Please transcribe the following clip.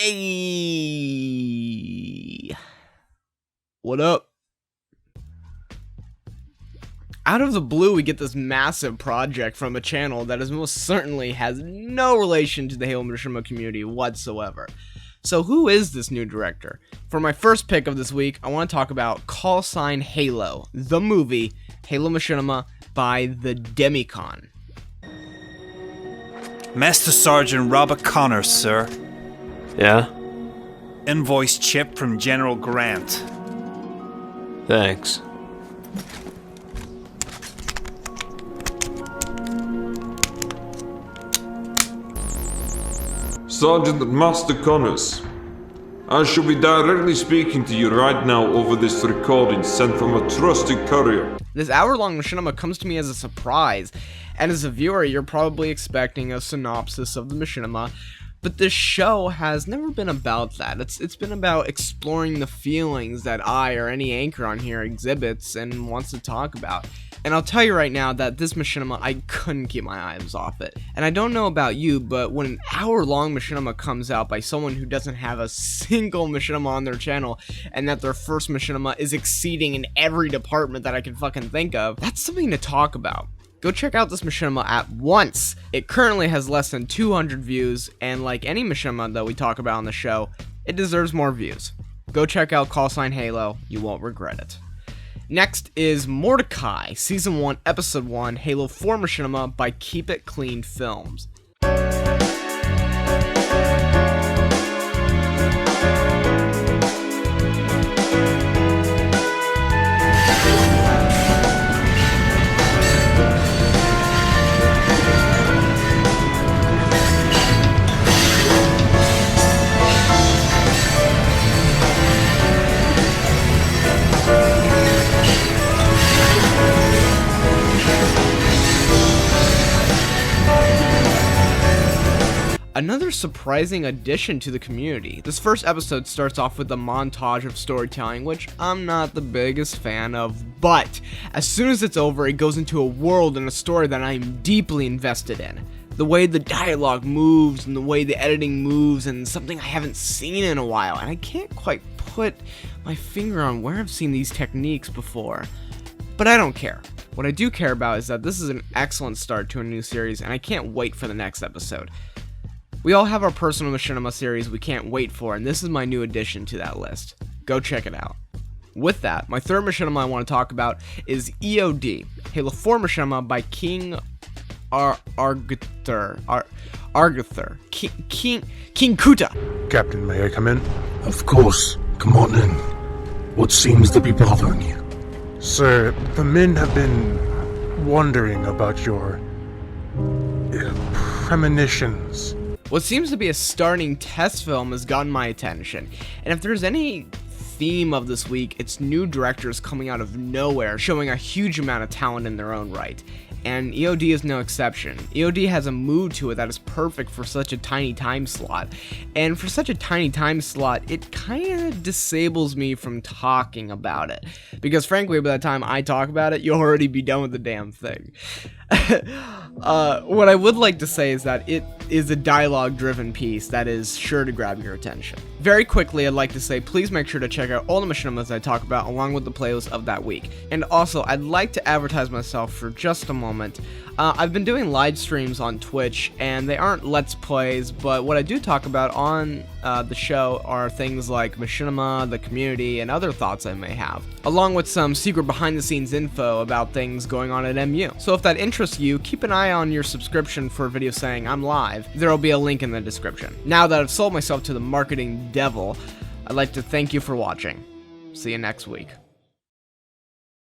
Hey, what up? Out of the blue, we get this massive project from a channel that is most certainly has no relation to the Halo Machinima community whatsoever. So who is this new director? For my first pick of this week, I want to talk about Call Sign Halo, the movie Halo Machinima by TheDemicon. Master Sergeant Robert Connors, sir. Yeah? Invoice chip from General Grant. Thanks. Sergeant Master Connors, I shall be directly speaking to you right now over this recording sent from a trusted courier. This hour-long machinima comes to me as a surprise, and as a viewer, you're probably expecting a synopsis of the machinima, but this show has never been about that. It's been about exploring the feelings that I or any anchor on here exhibits and wants to talk about. And I'll tell you right now that this machinima, I couldn't keep my eyes off it. And I don't know about you, but when an hour-long machinima comes out by someone who doesn't have a single machinima on their channel, and that their first machinima is exceeding in every department that I can fucking think of, that's something to talk about. Go check out this machinima at once. It currently has less than 200 views, and like any machinima that we talk about on the show, it deserves more views. Go check out Call Sign Halo, you won't regret it. Next is Mordecai, Season 1, Episode 1, Halo 4 Machinima by KeepItCleanFlims. Another surprising addition to the community. This first episode starts off with a montage of storytelling, which I'm not the biggest fan of, but as soon as it's over, it goes into a world and a story that I'm deeply invested in. The way the dialogue moves and the way the editing moves, and something I haven't seen in a while, and I can't quite put my finger on where I've seen these techniques before. But I don't care. What I do care about is that this is an excellent start to a new series, and I can't wait for the next episode. We all have our personal machinima series we can't wait for, and this is my new addition to that list. Go check it out. With that, my third machinima I want to talk about is E.O.D, Halo 4 machinima by King Aguthor. King Kuta. Captain, may I come in? Of course. Come on in. What seems to be bothering you? Sir, the men have been wondering about your premonitions. What seems to be a starting test film has gotten my attention, and if there's any theme of this week, it's new directors coming out of nowhere, showing a huge amount of talent in their own right. And E.O.D is no exception. E.O.D has a mood to it that is perfect for such a tiny time slot. And for such a tiny time slot, it kind of disables me from talking about it. Because frankly, by the time I talk about it, you'll already be done with the damn thing. What I would like to say is that it is a dialogue-driven piece that is sure to grab your attention. Very quickly, I'd like to say, please make sure to check out all the machinimas I talk about along with the playlist of that week. And also, I'd like to advertise myself for just a moment. I've been doing live streams on Twitch, and they aren't Let's Plays, but what I do talk about on the show are things like machinima, the community, and other thoughts I may have, along with some secret behind-the-scenes info about things going on at MU. So if that interests you, keep an eye on your subscription for a video saying I'm live. There'll be a link in the description. Now that I've sold myself to the marketing devil, I'd like to thank you for watching. See you next week.